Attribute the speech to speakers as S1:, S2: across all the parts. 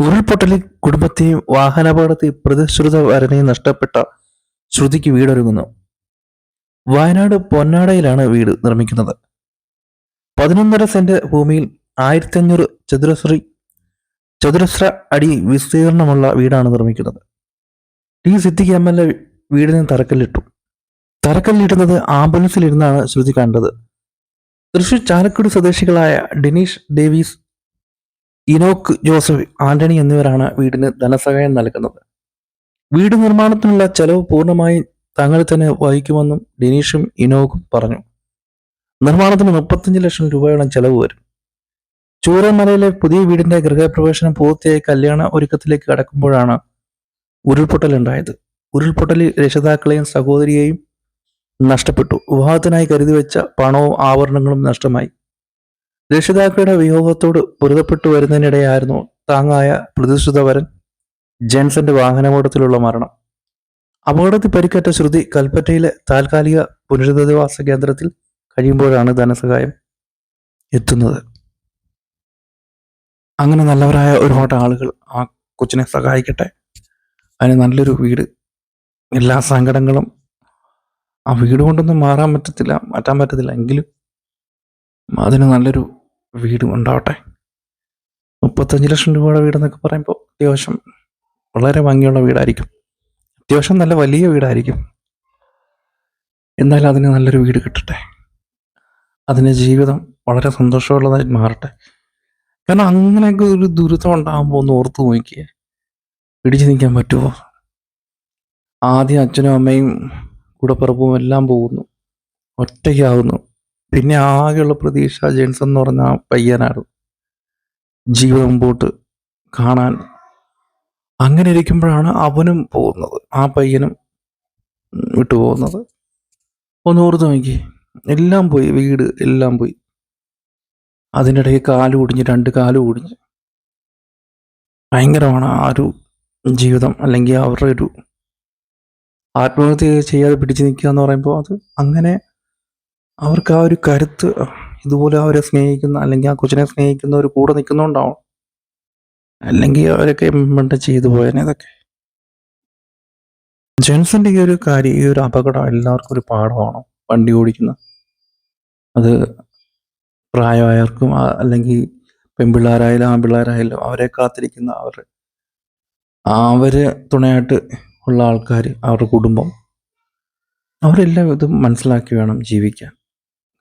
S1: ഉരുൾപൊട്ടലിൽ കുടുംബത്തെയും വാഹനാപകടത്തിൽ പ്രതിശ്രുത വരനെയും നഷ്ടപ്പെട്ട ശ്രുതിക്ക് വീടൊരുങ്ങുന്നു. വയനാട് പൊന്നാടയിലാണ് വീട് നിർമ്മിക്കുന്നത്. 11.5 സെന്റ് ഭൂമിയിൽ 1500 ചതുരശ്ര അടി വിസ്തീർണമുള്ള വീടാണ് നിർമ്മിക്കുന്നത്. ടി സിദ്ദിഖ് MLA വീടിന് തറക്കല്ലിട്ടു. തറക്കല്ലിടുന്നത് ആംബുലൻസിലിരുന്നാണ് ശ്രുതി കണ്ടത്. തൃശൂർ ചാലക്കുടി സ്വദേശികളായ ഡെനീഷ് ഡേവിസ്, ഇനോക്ക് ജോസഫ്, ആന്റണി എന്നിവരാണ് വീടിന് ധനസഹായം നൽകുന്നത്. വീട് നിർമ്മാണത്തിനുള്ള ചെലവ് പൂർണ്ണമായും തങ്ങൾ തന്നെ വഹിക്കുമെന്നും ഡെനീഷും ഇനോക്കും പറഞ്ഞു. നിർമ്മാണത്തിന് 35 ലക്ഷം രൂപയോളം ചെലവ് വരും. ചൂരമലയിലെ പുതിയ വീടിന്റെ ഗൃഹപ്രവേശനം പൂർത്തിയായി കല്യാണ ഒരുക്കത്തിലേക്ക് കടക്കുമ്പോഴാണ് ഉരുൾപൊട്ടലുണ്ടായത്. ഉരുൾപൊട്ടലിൽ രക്ഷിതാക്കളെയും സഹോദരിയെയും നഷ്ടപ്പെട്ടു. വിവാഹത്തിനായി കരുതി വെച്ച പണവും ആഭരണങ്ങളും നഷ്ടമായി. രക്ഷിതാക്കളുടെ വിയോഗത്തോട് പൊരുത്തപ്പെട്ടു വരുന്നതിനിടെയായിരുന്നു താങ്ങായ പ്രതിശ്രുത വരൻ ജെൻസന്റെ വാഹനാപകടത്തിലുള്ള മരണം. അപകടത്തിൽ പരിക്കേറ്റ ശ്രുതി കൽപ്പറ്റയിലെ താൽക്കാലിക പുനരധിവാസ കേന്ദ്രത്തിൽ കഴിയുമ്പോഴാണ് ധനസഹായം എത്തുന്നത്. അങ്ങനെ നല്ലവരായ ഒരുപാട് ആളുകൾ ആ കൊച്ചിനെ സഹായിക്കട്ടെ. അതിന് നല്ലൊരു വീട്, എല്ലാ സങ്കടങ്ങളും ആ വീട് കൊണ്ടൊന്നും മാറ്റാൻ പറ്റത്തില്ല എങ്കിലും അതിന് നല്ലൊരു വീട് ഉണ്ടാവട്ടെ. 35 ലക്ഷം രൂപയുടെ വീടെന്നൊക്കെ പറയുമ്പോൾ അത്യാവശ്യം വളരെ ഭംഗിയുള്ള വീടായിരിക്കും, അത്യാവശ്യം നല്ല വലിയ വീടായിരിക്കും. എന്തായാലും അതിന് നല്ലൊരു വീട് കിട്ടട്ടെ, അതിന് ജീവിതം വളരെ സന്തോഷമുള്ളതായി മാറട്ടെ. കാരണം അങ്ങനെയൊക്കെ ഒരു ദുരിതം ഉണ്ടാകുമ്പോൾ ഒന്ന് ഓർത്തു നോക്കിയേ, പിടിച്ചു നിൽക്കാൻ പറ്റുമോ? ആദ്യം അച്ഛനും അമ്മയും കൂടപ്പിറപ്പും എല്ലാം പോകുന്നു, ഒറ്റയ്ക്കാവുന്നു. പിന്നെ ആകെയുള്ള പ്രതീക്ഷ ജെൻസൺ എന്ന് പറഞ്ഞ ആ പയ്യനാണ് ജീവിതം മുമ്പോട്ട് കാണാൻ. അങ്ങനെ ഇരിക്കുമ്പോഴാണ് അവനും പോകുന്നത്, ആ പയ്യനും വിട്ടുപോകുന്നത്. ഒന്ന് ഓർത്ത് നോക്കി, എല്ലാം പോയി, വീട് എല്ലാം പോയി. അതിനിടയിൽ രണ്ട് കാല് ഒടിഞ്ഞ് ഭയങ്കരമാണ് ആ ഒരു ജീവിതം. അല്ലെങ്കിൽ അവരുടെ ഒരു ആത്മഹത്യ ചെയ്യാതെ പിടിച്ചു നിൽക്കുക എന്ന് പറയുമ്പോൾ അത് അങ്ങനെ അവർക്ക് ആ ഒരു കരുത്ത്, ഇതുപോലെ അവരെ സ്നേഹിക്കുന്ന അല്ലെങ്കിൽ ആ കൊച്ചിനെ സ്നേഹിക്കുന്നവർ കൂടെ നിൽക്കുന്നുണ്ടാവും. അല്ലെങ്കിൽ അവരൊക്കെ മുമ്പ് ചെയ്തു പോയനെ. ഇതൊക്കെ ജെൻസന്റെ ഈ ഒരു അപകടം എല്ലാവർക്കും ഒരു പാഠമാണ്. വണ്ടി ഓടിക്കുന്ന അത് പ്രായമായവർക്കും അല്ലെങ്കിൽ പെൺപിള്ളേരായാലും ആൺപിള്ളേരായാലും അവരെ കാത്തിരിക്കുന്ന അവര് തുണയായിട്ട് ഉള്ള ആൾക്കാർ, അവരുടെ കുടുംബം, അവരെല്ലാം ഇത് മനസ്സിലാക്കി വേണം ജീവിക്കാൻ.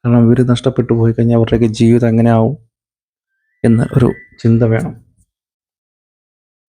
S1: കാരണം ഇവർ നഷ്ടപ്പെട്ടു പോയി കഴിഞ്ഞാൽ അവരുടെയൊക്കെ ജീവിതം എങ്ങനെ ആവും എന്ന ഒരു ചിന്ത വേണം.